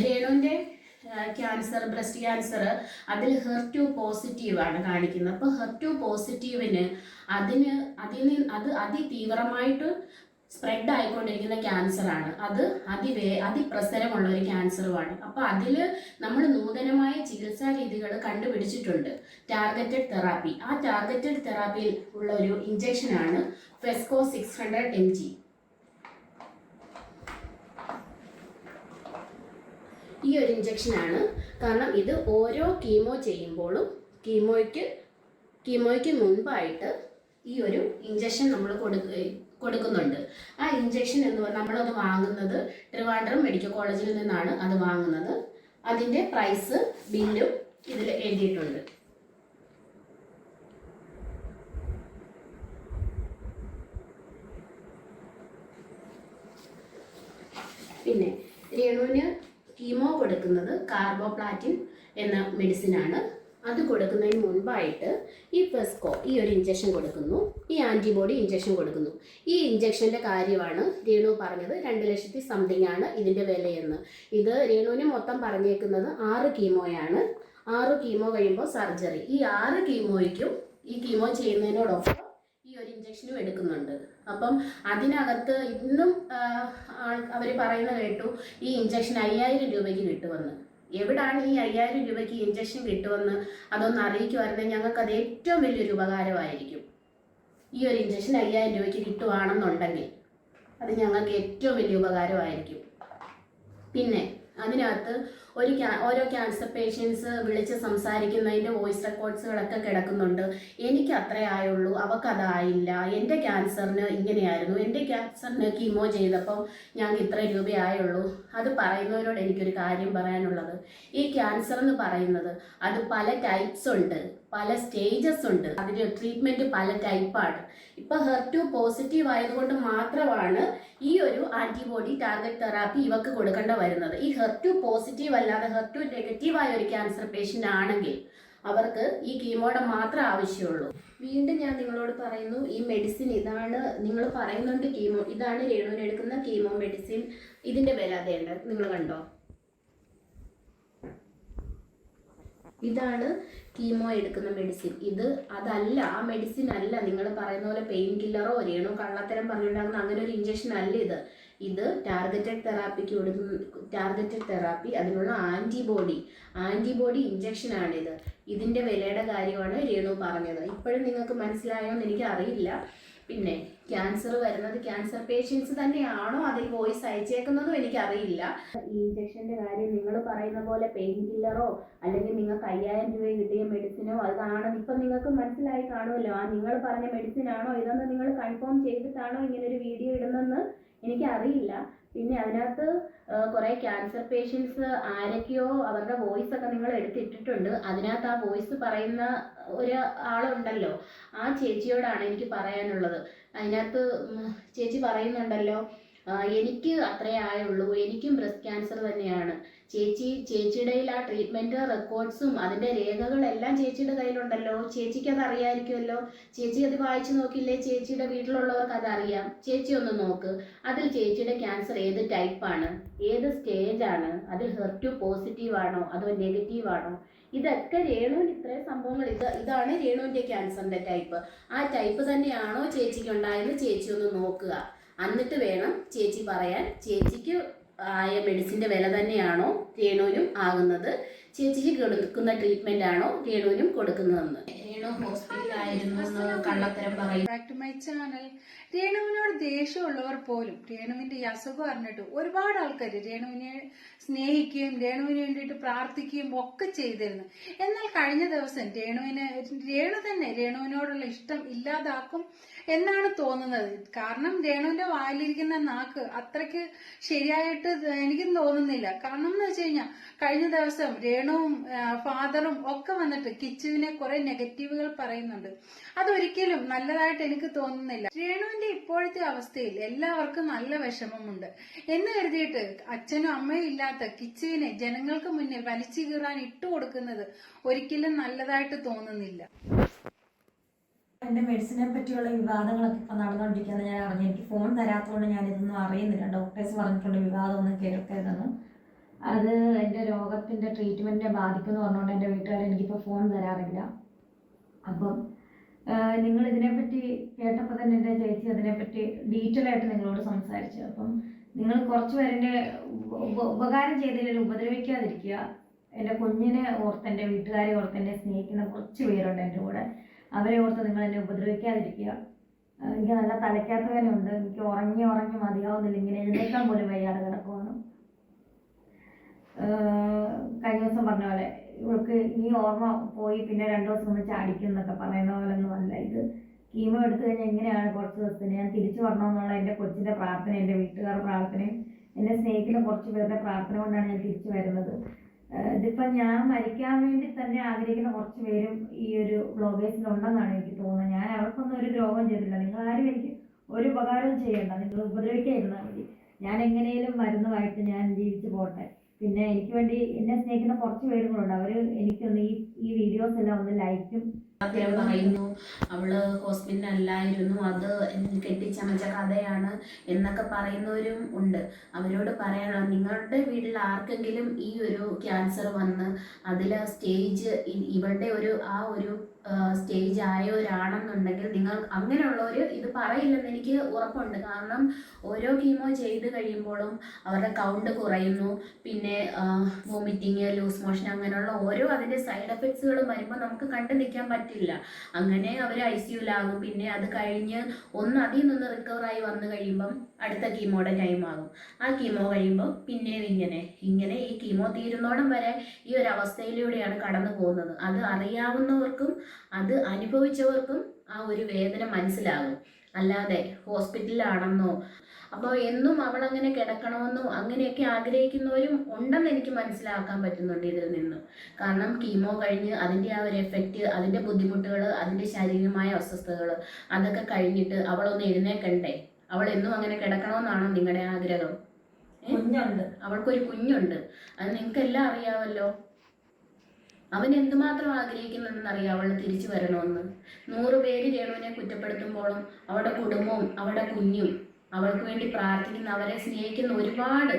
രേണുവിൻ്റെ cancer, breast cancer, അതിൽ HER2 പോസിറ്റീവാണ് കാണിക്കുന്നത്. അപ്പോൾ HER2 പോസിറ്റീവിന് അത് അതിതീവ്രമായിട്ട് സ്പ്രെഡ് ആയിക്കൊണ്ടിരിക്കുന്ന ക്യാൻസറാണ്. അത് അതിപ്രസരമുള്ള ഒരു ക്യാൻസറുമാണ്. അപ്പോൾ അതിൽ നമ്മൾ നൂതനമായ ചികിത്സാ രീതികൾ കണ്ടുപിടിച്ചിട്ടുണ്ട്. Targeted therapy. ആ ടാർഗറ്റഡ് തെറാപ്പിയിൽ ഉള്ള ഒരു ഇഞ്ചക്ഷനാണ് ഫെസ്കോ 600 mg. ഈ ഒരു ഇഞ്ചക്ഷനാണ്. കാരണം ഇത് ഓരോ കീമോ ചെയ്യുമ്പോഴും കീമോയ്ക്ക് മുൻപായിട്ട് ഈ ഒരു ഇഞ്ചക്ഷൻ നമ്മൾ കൊടുക്കുന്നുണ്ട്. ആ ഇഞ്ചക്ഷൻ നമ്മളത് വാങ്ങുന്നത് ട്രിവാൻഡ്രം മെഡിക്കൽ കോളേജിൽ നിന്നാണ് അത് വാങ്ങുന്നത്. അതിൻ്റെ പ്രൈസ്, ബില്ലും ഇതിൽ എഴുതിയിട്ടുണ്ട്. പിന്നെ രേണുവിന് കീമോ കൊടുക്കുന്നത് കാർബോപ്ലാറ്റിൻ എന്ന മെഡിസിനാണ്. അത് കൊടുക്കുന്നതിന് മുൻപായിട്ട് ഈ ഫെസ്കോ ഈ ഒരു ഇഞ്ചക്ഷൻ കൊടുക്കുന്നു, ഈ ആൻറ്റിബോഡി ഇഞ്ചക്ഷൻ കൊടുക്കുന്നു. ഈ ഇഞ്ചക്ഷൻ്റെ കാര്യമാണ് രേണു പറഞ്ഞത്. 2 ലക്ഷത്തി സംതിങ് ആണ് ഇതിൻ്റെ വിലയെന്ന്. ഇത് രേണുവിന് മൊത്തം പറഞ്ഞേക്കുന്നത് 6 കീമോയാണ്. 6 കീമോ കഴിയുമ്പോൾ സർജറി. ഈ 6 കീമോയ്ക്കും ഈ കീമോ ചെയ്യുന്നതിനോടൊപ്പം ഈ ഒരു ഇഞ്ചക്ഷനും എടുക്കുന്നുണ്ട്. അപ്പം അതിനകത്ത് ഇന്നും അവർ പറയുന്ന കേട്ടു ഈ ഇഞ്ചക്ഷൻ 5000 രൂപയ്ക്ക് കിട്ടുമെന്ന്. എവിടാണ് ഈ 5000 രൂപയ്ക്ക് ഇഞ്ചക്ഷൻ കിട്ടുമെന്ന് അതൊന്ന് അറിയിക്കുമായിരുന്നെങ്കിൽ ഞങ്ങൾക്ക് അത് ഏറ്റവും വലിയൊരു ഉപകാരമായിരിക്കും. ഈ ഒരു ഇഞ്ചക്ഷൻ 5000 രൂപയ്ക്ക് കിട്ടുവാണെന്നുണ്ടെങ്കിൽ അത് ഞങ്ങൾക്ക് ഏറ്റവും വലിയ ഉപകാരമായിരിക്കും. പിന്നെ അതിനകത്ത് ഓരോ ക്യാൻസർ പേഷ്യൻസ് വിളിച്ച് സംസാരിക്കുന്നതിൻ്റെ വോയിസ് റെക്കോർഡ്സുകളൊക്കെ കിടക്കുന്നുണ്ട്. എനിക്ക് അത്രേ ആയുള്ളൂ, അവക്കതായില്ല, എൻ്റെ ക്യാൻസറിന് ഇങ്ങനെയായിരുന്നു, എൻ്റെ ക്യാൻസറിന് കീമോ ചെയ്തപ്പോൾ ഞങ്ങൾക്ക് ഇത്ര രൂപയായുള്ളൂ. അത് പറയുന്നവരോട് എനിക്കൊരു കാര്യം പറയാനുള്ളത്, ഈ ക്യാൻസർ എന്ന് പറയുന്നത് അത് പല ടൈപ്സ് ഉണ്ട്, പല സ്റ്റേജസ് ഉണ്ട്. അതിൻ്റെ ട്രീറ്റ്മെൻറ്റ് പല ടൈപ്പാണ്. ഇപ്പോൾ HER2 പോസിറ്റീവ് ആയതുകൊണ്ട് മാത്രമാണ് ഈ ഒരു ആൻറ്റിബോഡി ടാർഗറ്റ് തെറാപ്പി ഇവക്ക് കൊടുക്കേണ്ട വരുന്നത്. ഈ HER2 പോസിറ്റീവ് അല്ലാതെ HER2 നെഗറ്റീവായ ഒരു ക്യാൻസർ പേഷ്യൻ്റ് ആണെങ്കിൽ അവർക്ക് ഈ കീമോയുടെ മാത്രമേ ആവശ്യമുള്ളൂ. വീണ്ടും ഞാൻ നിങ്ങളോട് പറയുന്നു, ഈ മെഡിസിൻ ഇതാണ്. നിങ്ങൾ പറയുന്നുണ്ട് കീമോ, ഇതാണ് രേണുവിന് എടുക്കുന്ന കീമോ മെഡിസിൻ. ഇതിൻ്റെ വില അതേണ്ട നിങ്ങൾ കണ്ടോ? ഇതാണ് കീമോ എടുക്കുന്ന മെഡിസിൻ. അതല്ല, ആ മെഡിസിൻ അല്ല. നിങ്ങൾ പറയുന്ന പോലെ പെയിൻ കില്ലറോ രേണു കള്ളത്തരം പറഞ്ഞുണ്ടാകുന്ന അങ്ങനെ ഒരു ഇഞ്ചക്ഷൻ അല്ല ഇത് ടാർഗറ്റഡ് തെറാപ്പി, അതിനുള്ള ആൻറ്റിബോഡി ഇഞ്ചക്ഷനാണിത്. ഇതിൻ്റെ വിലയുടെ കാര്യമാണ് രേണു പറഞ്ഞത്. ഇപ്പോഴും നിങ്ങൾക്ക് മനസ്സിലായോ എന്ന് എനിക്ക് അറിയില്ല. പിന്നെ ക്യാൻസർ വരുന്നത് ക്യാൻസർ പേഷ്യൻസ് തന്നെയാണോ അതിൽ വോയിസ് അയച്ചേക്കുന്നതും എനിക്കറിയില്ല. ഈ ഇഞ്ചക്ഷൻ്റെ കാര്യം നിങ്ങൾ പറയുന്ന പോലെ പെയിൻ കില്ലറോ അല്ലെങ്കിൽ നിങ്ങൾക്ക് 5000 രൂപ കിട്ടിയ മെഡിസിനോ അതാണ്. ഇപ്പം നിങ്ങൾക്ക് മനസ്സിലായി കാണുമല്ലോ, നിങ്ങൾ പറഞ്ഞ മെഡിസിനാണോ ഇതെന്ന് നിങ്ങൾ കൺഫേം ചെയ്തിട്ടാണോ ഇങ്ങനൊരു വീഡിയോ ഇടുന്നതെന്ന് എനിക്കറിയില്ല. പിന്നെ അതിനകത്ത് കുറേ ക്യാൻസർ പേഷ്യൻസ് ആരൊക്കെയോ അവരുടെ വോയിസ് ഒക്കെ നിങ്ങൾ എടുത്തിട്ടിട്ടുണ്ട്. അതിനകത്ത് ആ വോയിസ് പറയുന്ന ആളുണ്ടല്ലോ, ആ ചേച്ചിയോടാണ് എനിക്ക് പറയാനുള്ളത്. അതിനകത്ത് ചേച്ചി പറയുന്നുണ്ടല്ലോ, എനിക്ക് അത്രേ ആയുള്ളൂ, എനിക്കും ബ്രസ്റ്റ് ക്യാൻസർ തന്നെയാണ്. ചേച്ചിയുടെ ആ ട്രീറ്റ്മെൻറ്റ് റെക്കോർഡ്സും അതിൻ്റെ രേഖകളെല്ലാം ചേച്ചിയുടെ കയ്യിലുണ്ടല്ലോ. ചേച്ചിക്ക് അത് അറിയാമായിരിക്കുമല്ലോ. ചേച്ചി അത് വായിച്ചു നോക്കില്ലേ? ചേച്ചിയുടെ വീട്ടിലുള്ളവർക്ക് അതറിയാം. ചേച്ചി ഒന്ന് നോക്ക്, അതിൽ ചേച്ചിയുടെ ക്യാൻസർ ഏത് ടൈപ്പാണ്, ഏത് സ്റ്റേജാണ്, അതിൽ HER2 പോസിറ്റീവ് ആണോ അതോ നെഗറ്റീവ് ആണോ? ഇതൊക്കെ രേണുവിൻ്റെ ഇത്രയും സംഭവങ്ങൾ, ഇതാണ് രേണുവിൻ്റെ ക്യാൻസറിൻ്റെ ടൈപ്പ്. ആ ടൈപ്പ് തന്നെയാണോ ചേച്ചിക്ക് ഉണ്ടായെന്ന് ചേച്ചി ഒന്ന് നോക്കുക. എന്നിട്ട് വേണം ചേച്ചി പറയാൻ ചേച്ചിക്ക് ആയ മെഡിസിൻ്റെ വില തന്നെയാണോ രേണുവിനും ആകുന്നത്, ചേച്ചിക്ക് കൊടുക്കുന്ന ട്രീറ്റ്മെൻ്റ് ആണോ രേണുവിനും കൊടുക്കുന്നതെന്ന്. രേണു ഹോസ്പിറ്റലായിരുന്നു കള്ളത്തരം പറയും. Back to my channel. രേണുവിനോട് ദേഷ്യമുള്ളവർ പോലും രേണുവിന്റെ ഈ അസുഖം അറിഞ്ഞിട്ട് ഒരുപാട് ആൾക്കാർ രേണുവിനെ സ്നേഹിക്കുകയും രേണുവിന് വേണ്ടിയിട്ട് പ്രാർത്ഥിക്കുകയും ഒക്കെ ചെയ്തിരുന്നു. എന്നാൽ കഴിഞ്ഞ ദിവസം രേണു തന്നെ രേണുവിനോടുള്ള ഇഷ്ടം ഇല്ലാതാക്കും എന്നാണ് തോന്നുന്നത്. കാരണം രേണുവിന്റെ വായിലിരിക്കുന്ന നാക്ക് അത്രയ്ക്ക് ശരിയായിട്ട് എനിക്കും തോന്നുന്നില്ല. കാരണം എന്ന് വെച്ച് കഴിഞ്ഞാൽ കഴിഞ്ഞ ദിവസം രേണുവും ഫാദറും ഒക്കെ വന്നിട്ട് കിച്ചുവിനെ കുറെ നെഗറ്റീവുകൾ പറയുന്നുണ്ട്. അതൊരിക്കലും നല്ലതായിട്ട് എനിക്ക് തോന്നുന്നില്ല. രേണുവിന്റെ ഇപ്പോഴത്തെ അവസ്ഥയിൽ എല്ലാവർക്കും നല്ല വിഷമമുണ്ട് എന്ന് കരുതിയിട്ട് അച്ഛനും അമ്മയും ഇല്ലാത്ത കിച്ചുവിനെ ജനങ്ങൾക്ക് മുന്നിൽ വലിച്ചു കീറാൻ ഇട്ടുകൊടുക്കുന്നത് ഒരിക്കലും നല്ലതായിട്ട് തോന്നുന്നില്ല. എൻ്റെ മെഡിസിനെ പറ്റിയുള്ള വിവാദങ്ങളൊക്കെ ഇപ്പം നടന്നുകൊണ്ടിരിക്കുന്നത് ഞാൻ അറിഞ്ഞു. എനിക്ക് ഫോൺ തരാത്തതുകൊണ്ട് ഞാനിതൊന്നും അറിയുന്നില്ല. ഡോക്ടേഴ്സ് പറഞ്ഞിട്ടുണ്ട് വിവാദമൊന്നും കേൾക്കരുതെന്ന്. അത് എൻ്റെ രോഗത്തിൻ്റെ ട്രീറ്റ്മെൻറ്റിനെ ബാധിക്കുമെന്ന് പറഞ്ഞുകൊണ്ട് എൻ്റെ വീട്ടുകാർ എനിക്കിപ്പോൾ ഫോൺ തരാറില്ല. അപ്പം നിങ്ങൾ ഇതിനെപ്പറ്റി കേട്ടപ്പോൾ തന്നെ എൻ്റെ ചേച്ചി അതിനെപ്പറ്റി ഡീറ്റെയിൽ ആയിട്ട് നിങ്ങളോട് സംസാരിച്ചു. അപ്പം നിങ്ങൾ കുറച്ച് പേരെന്നെ ഉപകാരം ചെയ്തതിൽ ഉപദ്രവിക്കാതിരിക്കുക. എൻ്റെ കുഞ്ഞിനെ ഓർത്ത്, എൻ്റെ വീട്ടുകാരെ ഓർത്ത്, എന്നെ സ്നേഹിക്കുന്ന കുറച്ച് പേരുണ്ട് എൻ്റെ കൂടെ. അവരെ ഓർത്ത് നിങ്ങൾ എന്നെ ഉപദ്രവിക്കാതിരിക്കുക. എനിക്ക് നല്ല തലയ്ക്കകത്ത് വേദനയുണ്ട്. എനിക്ക് ഉറങ്ങി മതിയാവുന്നില്ല. ഇങ്ങനെ എഴുന്നേക്കാൻ പോലും വയ്യാതെ കിടക്കുവാണ്. കഴിഞ്ഞ ദിവസം പറഞ്ഞ പോലെ ഇവൾക്ക് ഈ ഓർമ്മ പോയി പിന്നെ 2 ദിവസം നമ്മൾ ചാടിക്കും എന്നൊക്കെ പറയുന്ന പോലെ ഒന്നും അല്ല ഇത്. കീമോ എടുത്തു കഴിഞ്ഞാൽ എങ്ങനെയാണ് കുറച്ച് ദിവസത്തിന് ഞാൻ തിരിച്ചു വരണമെന്നുള്ള എൻ്റെ കൊച്ചിൻ്റെ പ്രാർത്ഥന, എൻ്റെ വീട്ടുകാരുടെ പ്രാർത്ഥനയും എന്നെ സ്നേഹിക്കുന്ന കുറച്ച് പേരുടെ പ്രാർത്ഥന കൊണ്ടാണ് ഞാൻ തിരിച്ചു വരുന്നത്. ഇതിപ്പം ഞാൻ മരിക്കാൻ വേണ്ടി തന്നെ ആഗ്രഹിക്കുന്ന കുറച്ച് പേരും ഈ ഒരു ബ്ലോഗേഴ്സിലുണ്ടെന്നാണ് എനിക്ക് തോന്നുന്നത്. ഞാൻ അവർക്കൊന്നും ഒരു ദ്രോഹം ചെയ്തില്ല. നിങ്ങളാരും എനിക്ക് ഒരു ഉപകാരവും ചെയ്യണ്ട. നിങ്ങൾ ഉപദ്രവിക്കാതിരുന്നാൽ മതി. ഞാൻ എങ്ങനെയും മരുന്നുമായിട്ട് ഞാൻ ജീവിച്ചു പോട്ടെ. പിന്നെ എനിക്ക് വേണ്ടി എന്നെ സ്നേഹിക്കുന്ന കുറച്ച് പേരും കൂടെ ഉണ്ട്. അവർ എനിക്കൊന്ന് ഈ വീഡിയോസ് എല്ലാം ഒന്ന് ലൈക്കും പറയുന്നു അവള് ഹോസ്പിറ്റലല്ലായിരുന്നു, അത് കെട്ടിച്ചമച്ച കഥയാണ് എന്നൊക്കെ പറയുന്നവരും ഉണ്ട്. അവരോട് പറയാനുള്ള, നിങ്ങളുടെ വീട്ടിൽ ആർക്കെങ്കിലും ഈ ഒരു ക്യാൻസർ വന്ന് അതിൽ സ്റ്റേജ് ഇവളുടെ ആ ഒരു സ്റ്റേജ് ആയവരാണെന്നുണ്ടെങ്കിൽ നിങ്ങൾ അങ്ങനെയുള്ളവർ ഇത് പറയില്ലെന്ന് എനിക്ക് ഉറപ്പുണ്ട്. കാരണം ഓരോ കീമോ ചെയ്ത് കഴിയുമ്പോഴും അവരുടെ കൗണ്ട് കുറയുന്നു, പിന്നെ വോമിറ്റിങ്, ലൂസ് മോഷൻ, അങ്ങനെയുള്ള ഓരോ അതിൻ്റെ സൈഡ് എഫക്ട്സുകളും വരുമ്പോൾ നമുക്ക് കണ്ടു നിൽക്കാൻ പറ്റില്ല. അങ്ങനെ അവർ ICUലാകും. പിന്നെ അത് കഴിഞ്ഞ് അതിൽ നിന്ന് റിക്കവറായി വന്നു കഴിയുമ്പം അടുത്ത കീമോയുടെ ടൈം ആകും. ആ കീമോ കഴിയുമ്പോൾ പിന്നെയും ഇങ്ങനെ ഈ കീമോ തീരുന്നോടം വരെ ഈ ഒരു അവസ്ഥയിലൂടെയാണ് കടന്നു പോകുന്നത്. അത് അറിയാവുന്നവർക്കും അത് അനുഭവിച്ചവർക്കും ആ ഒരു വേദന മനസ്സിലാകും. അല്ലാതെ ഹോസ്പിറ്റലിലാണെന്നോ അപ്പോൾ എന്നും അവളങ്ങനെ കിടക്കണമെന്നോ അങ്ങനെയൊക്കെ ആഗ്രഹിക്കുന്നവരും ഉണ്ടെന്ന് എനിക്ക് മനസ്സിലാക്കാൻ പറ്റുന്നുണ്ട് ഇതിൽ നിന്നും. കാരണം കീമോ കഴിഞ്ഞ് അതിൻ്റെ ആ ഒരു എഫക്റ്റ്, അതിൻ്റെ ബുദ്ധിമുട്ടുകൾ, അതിൻ്റെ ശാരീരികമായ അസ്വസ്ഥതകൾ അതൊക്കെ കഴിഞ്ഞിട്ട് അവളൊന്ന് എഴുന്നേക്കണ്ടേ? അവൾ എന്നും അങ്ങനെ കിടക്കണമെന്നാണോ നിങ്ങളുടെ ആഗ്രഹം? അവൾക്കൊരു കുഞ്ഞുണ്ട്, അത് നിങ്ങൾക്കെല്ലാം അറിയാമല്ലോ. അവൻ എന്തുമാത്രം ആഗ്രഹിക്കുന്നുണ്ടെന്നറിയാം അവള് തിരിച്ചു വരണമെന്ന്. 100 പേര് രേണുവിനെ കുറ്റപ്പെടുത്തുമ്പോഴും അവളുടെ കുടുംബവും അവളുടെ കുഞ്ഞും അവൾക്ക് വേണ്ടി പ്രാർത്ഥിക്കുന്ന, അവരെ സ്നേഹിക്കുന്ന ഒരുപാട്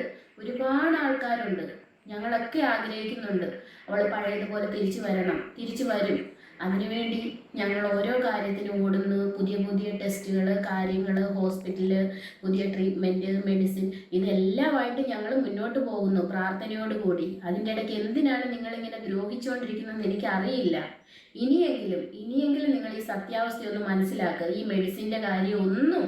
ആൾക്കാരുണ്ട്. ഞങ്ങളൊക്കെ ആഗ്രഹിക്കുന്നുണ്ട് അവൾ പഴയതുപോലെ തിരിച്ചു വരും. അതിനുവേണ്ടി ഞങ്ങൾ ഓരോ കാര്യത്തിനും ഓടുന്നു. പുതിയ ടെസ്റ്റുകൾ, കാര്യങ്ങൾ, ഹോസ്പിറ്റല്, പുതിയ ട്രീറ്റ്മെൻറ്റ്, മെഡിസിൻ, ഇതെല്ലാമായിട്ട് ഞങ്ങൾ മുന്നോട്ട് പോകുന്നു പ്രാർത്ഥനയോടുകൂടി. അതിൻ്റെ ഇടയ്ക്ക് എന്തിനാണ് നിങ്ങളിങ്ങനെ ദ്രോഹിച്ചുകൊണ്ടിരിക്കുന്നതെന്ന് എനിക്കറിയില്ല. ഇനിയെങ്കിലും നിങ്ങൾ ഈ സത്യാവസ്ഥയൊന്ന് മനസ്സിലാക്കുക. ഈ മെഡിസിൻ്റെ കാര്യം ഒന്നും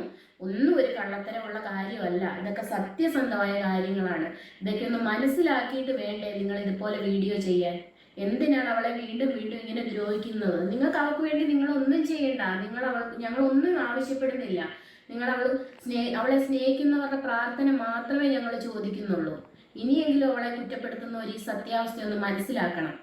ഒരു കള്ളത്തരമുള്ള കാര്യമല്ല. ഇതൊക്കെ സത്യസന്ധമായ കാര്യങ്ങളാണ്. ഇതൊക്കെ ഒന്ന് മനസ്സിലാക്കിയിട്ട് വേണ്ടേ നിങ്ങൾ ഇതുപോലെ വീഡിയോ ചെയ്യാൻ? എന്തിനാണ് അവളെ വീണ്ടും ഇങ്ങനെ ദ്രോഹിക്കുന്നത്? നിങ്ങൾക്ക് അവൾക്ക് വേണ്ടി നിങ്ങളൊന്നും ചെയ്യണ്ട. ഞങ്ങളൊന്നും ആവശ്യപ്പെടുന്നില്ല. അവളെ സ്നേഹിക്കുന്നവരുടെ പ്രാർത്ഥന മാത്രമേ ഞങ്ങൾ ചോദിക്കുന്നുള്ളൂ. ഇനിയെങ്കിലും അവളെ കുറ്റപ്പെടുത്തുന്നവർ ഈ സത്യാവസ്ഥയൊന്ന് മനസ്സിലാക്കണം.